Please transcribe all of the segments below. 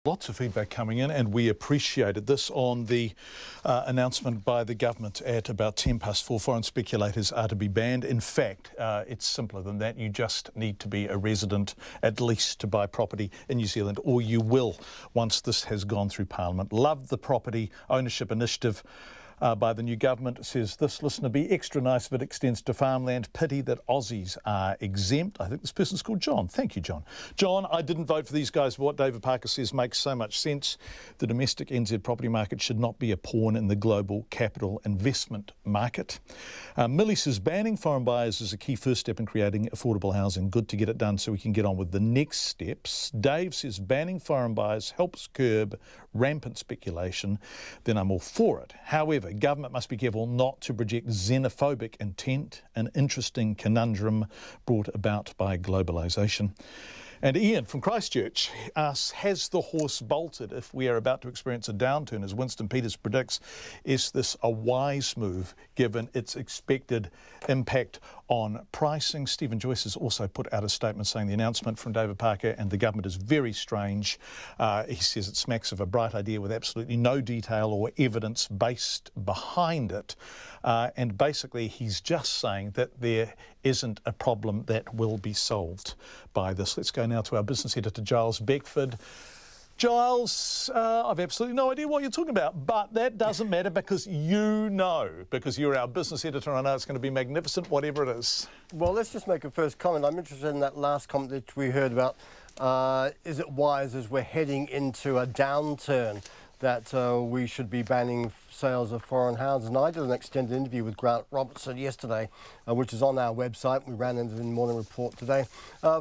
Lots of feedback coming in, and we appreciated this on the announcement by the government at about 4:10. Foreign speculators are to be banned. In fact, it's simpler than that. You just need to be a resident at least to buy property in New Zealand, or you will once this has gone through Parliament. Love the property ownership initiative by the new government. It says this listener, be extra nice if it extends to farmland. Pity that Aussies are exempt. I think this person's called John. Thank you, John. John, I didn't vote for these guys, but what David Parker says makes so much sense. The domestic NZ property market should not be a pawn in the global capital investment market. Millie says banning foreign buyers is a key first step in creating affordable housing. Good to get it done so we can get on with the next steps. Dave says banning foreign buyers helps curb rampant speculation. Then I'm all for it. However, government must be careful not to project xenophobic intent, an interesting conundrum brought about by globalisation. And Ian from Christchurch asks, has the horse bolted if we are about to experience a downturn, as Winston Peters predicts? Is this a wise move given its expected impact on pricing? Stephen Joyce has also put out a statement saying the announcement from David Parker and the government is very strange. He says it smacks of a bright idea with absolutely no detail or evidence based behind it. And basically he's just saying that there isn't a problem that will be solved by this. Let's go now to our business editor, Giles Beckford. Giles, I've absolutely no idea what you're talking about, but that doesn't matter because you know, because you're our business editor. I know it's going to be magnificent, whatever it is. Well, let's just make a first comment. I'm interested in that last comment that we heard about. Is it wise as we're heading into a downturn that we should be banning sales of foreign houses? And I did an extended interview with Grant Robertson yesterday, which is on our website. We ran into it in the morning report today.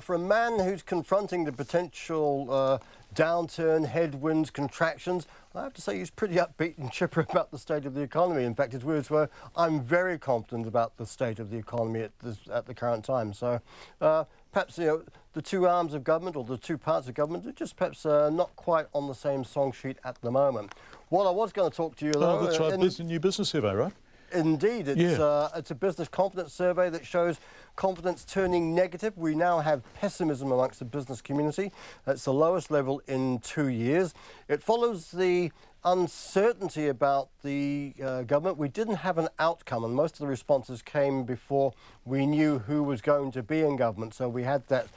For a man who's confronting the potential downturn, headwinds, contractions, I have to say he's pretty upbeat and chipper about the state of the economy. In fact, his words were, I'm very confident about the state of the economy at the current time. So perhaps, you know, the two arms of government or the two parts of government are just perhaps not quite on the same song sheet at the moment. What I was going to talk to you, though... Oh, that's right, new business survey, right? Indeed, it's a business confidence survey that shows confidence turning negative. We now have pessimism amongst the business community. It's the lowest level in 2 years. It follows the uncertainty about the government. We didn't have an outcome, and most of the responses came before we knew who was going to be in government. So we had that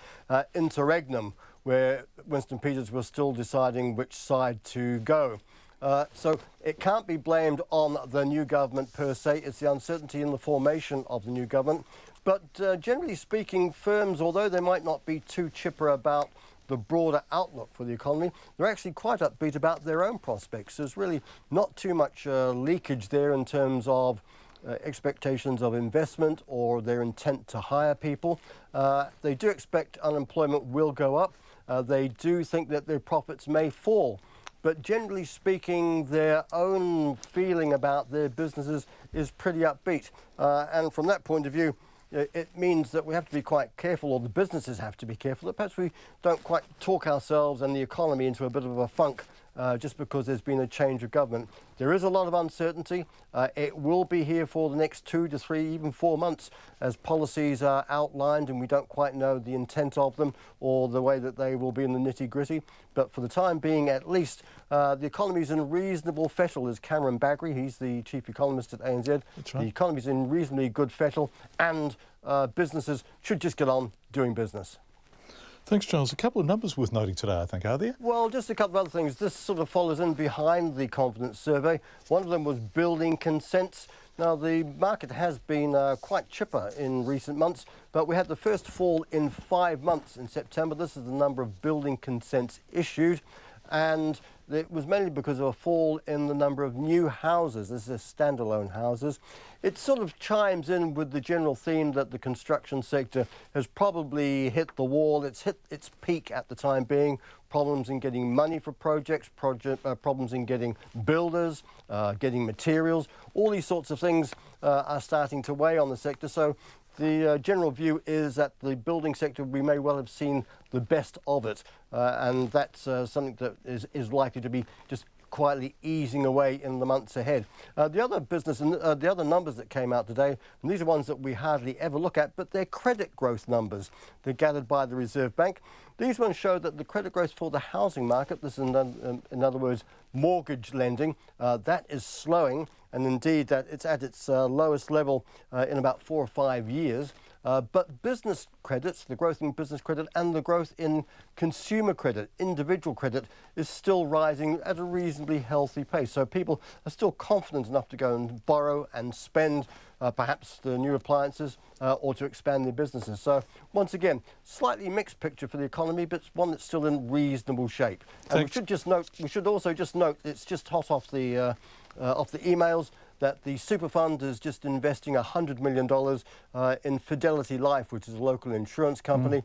interregnum where Winston Peters was still deciding which side to go. So it can't be blamed on the new government per se. It's the uncertainty in the formation of the new government. But generally speaking, firms, although they might not be too chipper about the broader outlook for the economy, they're actually quite upbeat about their own prospects. There's really not too much leakage there in terms of expectations of investment or their intent to hire people. They do expect unemployment will go up. They do think that their profits may fall. But generally speaking, their own feeling about their businesses is pretty upbeat. And from that point of view, it means that we have to be quite careful, or the businesses have to be careful, that perhaps we don't quite talk ourselves and the economy into a bit of a funk just because there's been a change of government. There is a lot of uncertainty. It will be here for the next 2 to 3, even 4 months as policies are outlined and we don't quite know the intent of them or the way that they will be in the nitty-gritty. But for the time being, at least, the economy is in reasonable fettle, as Cameron Bagri, he's the chief economist at ANZ. That's right. The economy is in reasonably good fettle and businesses should just get on doing business. Thanks, Giles. A couple of numbers worth noting today, I think, are there? Well, just a couple of other things. This sort of follows in behind the confidence survey. One of them was building consents. Now, the market has been quite chipper in recent months, but we had the first fall in 5 months in September. This is the number of building consents issued, and it was mainly because of a fall in the number of new houses. This is standalone houses. It sort of chimes in with the general theme that the construction sector has probably hit the wall. It's hit its peak at the time being. Problems in getting money for projects, problems in getting builders, getting materials. All these sorts of things are starting to weigh on the sector. So the general view is that the building sector, we may well have seen the best of it. and that's something that is likely to be just quietly easing away in the months ahead. The other business and the other numbers that came out today, and these are ones that we hardly ever look at, but they're credit growth numbers. They're gathered by the Reserve Bank. These ones show that the credit growth for the housing market, this is in other words mortgage lending, that is slowing, and indeed that it's at its lowest level in about 4 or 5 years. But business credits, the growth in business credit and the growth in consumer credit, individual credit, is still rising at a reasonably healthy pace. So people are still confident enough to go and borrow and spend perhaps the new appliances or to expand their businesses. So once again, slightly mixed picture for the economy, but one that's still in reasonable shape. And we should also just note, it's just hot off the emails, that the super fund is just investing $100 million in Fidelity Life, which is a local insurance company.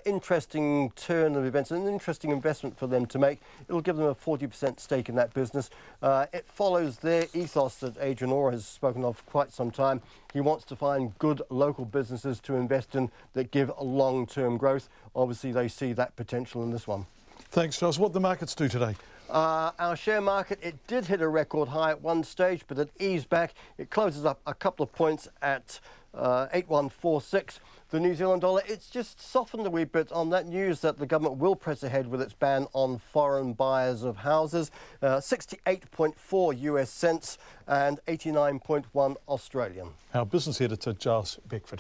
Interesting turn of events, an interesting investment for them to make. It'll give them a 40% stake in that business. It follows their ethos that Adrian Orr has spoken of for quite some time. He wants to find good local businesses to invest in that give long-term growth. Obviously, they see that potential in this one. Thanks, Giles. What did the markets do today? Our share market, it did hit a record high at one stage, but it eased back. It closes up a couple of points at 8146. The New Zealand dollar, it's just softened a wee bit on that news that the government will press ahead with its ban on foreign buyers of houses. 68.4 US cents and 89.1 Australian. Our business editor, Giles Beckford.